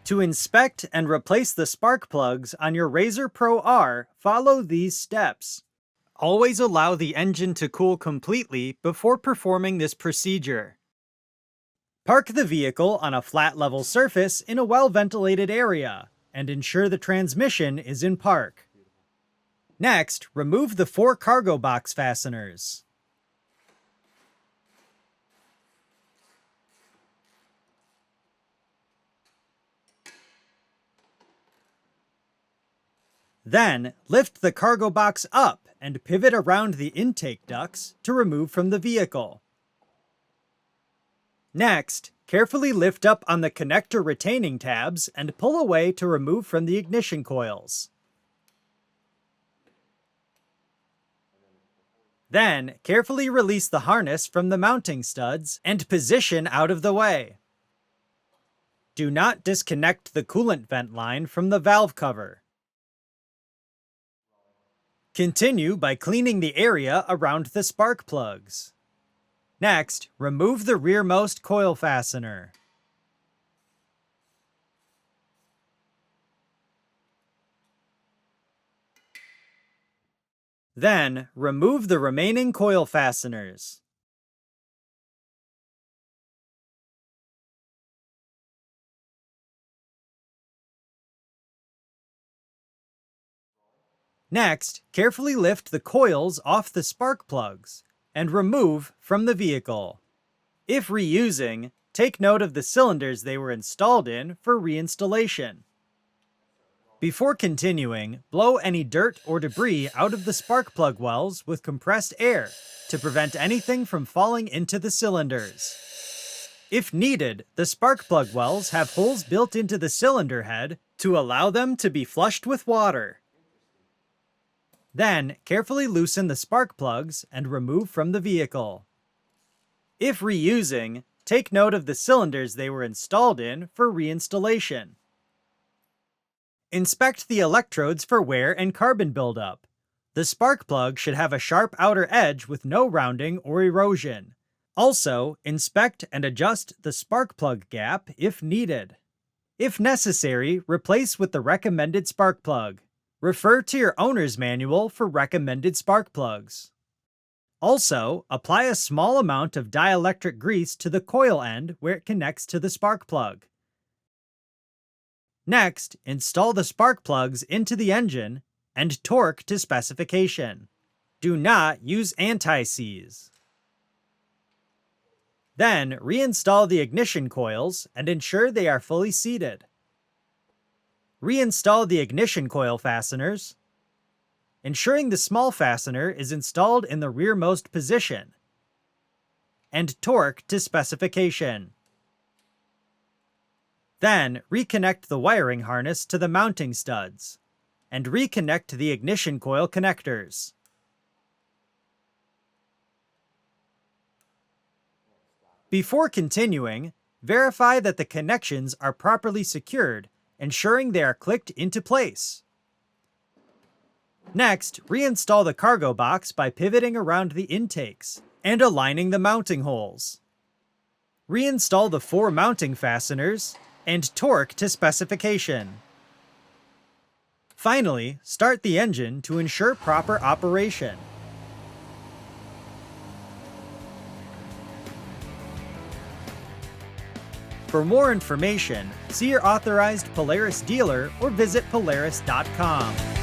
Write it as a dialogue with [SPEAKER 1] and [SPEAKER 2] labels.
[SPEAKER 1] To inspect and replace the spark plugs on your RZR Pro R, follow these steps. Always allow the engine to cool completely before performing this procedure. Park the vehicle on a flat level surface in a well-ventilated area, and ensure the transmission is in park. Next, remove the 4 cargo box fasteners. Then, lift the cargo box up and pivot around the intake ducts to remove from the vehicle. Next, carefully lift up on the connector retaining tabs and pull away to remove from the ignition coils. Then, carefully release the harness from the mounting studs and position out of the way. Do not disconnect the coolant vent line from the valve cover. Continue by cleaning the area around the spark plugs. Next, remove the rearmost coil fastener. Then, remove the remaining coil fasteners. Next, carefully lift the coils off the spark plugs and remove from the vehicle. If reusing, take note of the cylinders they were installed in for reinstallation. Before continuing, blow any dirt or debris out of the spark plug wells with compressed air to prevent anything from falling into the cylinders. If needed, the spark plug wells have holes built into the cylinder head to allow them to be flushed with water. Then, carefully loosen the spark plugs and remove from the vehicle. If reusing, take note of the cylinders they were installed in for reinstallation. Inspect the electrodes for wear and carbon buildup. The spark plug should have a sharp outer edge with no rounding or erosion. Also, inspect and adjust the spark plug gap if needed. If necessary, replace with the recommended spark plug. Refer to your owner's manual for recommended spark plugs. Also, apply a small amount of dielectric grease to the coil end where it connects to the spark plug. Next, install the spark plugs into the engine and torque to specification. Do not use anti-seize. Then, reinstall the ignition coils and ensure they are fully seated. Reinstall the ignition coil fasteners, ensuring the small fastener is installed in the rearmost position, and torque to specification. Then, reconnect the wiring harness to the mounting studs, and reconnect the ignition coil connectors. Before continuing, verify that the connections are properly secured, ensuring they are clicked into place. Next, reinstall the cargo box by pivoting around the intakes and aligning the mounting holes. Reinstall the 4 mounting fasteners and torque to specification. Finally, start the engine to ensure proper operation. For more information, see your authorized Polaris dealer or visit Polaris.com.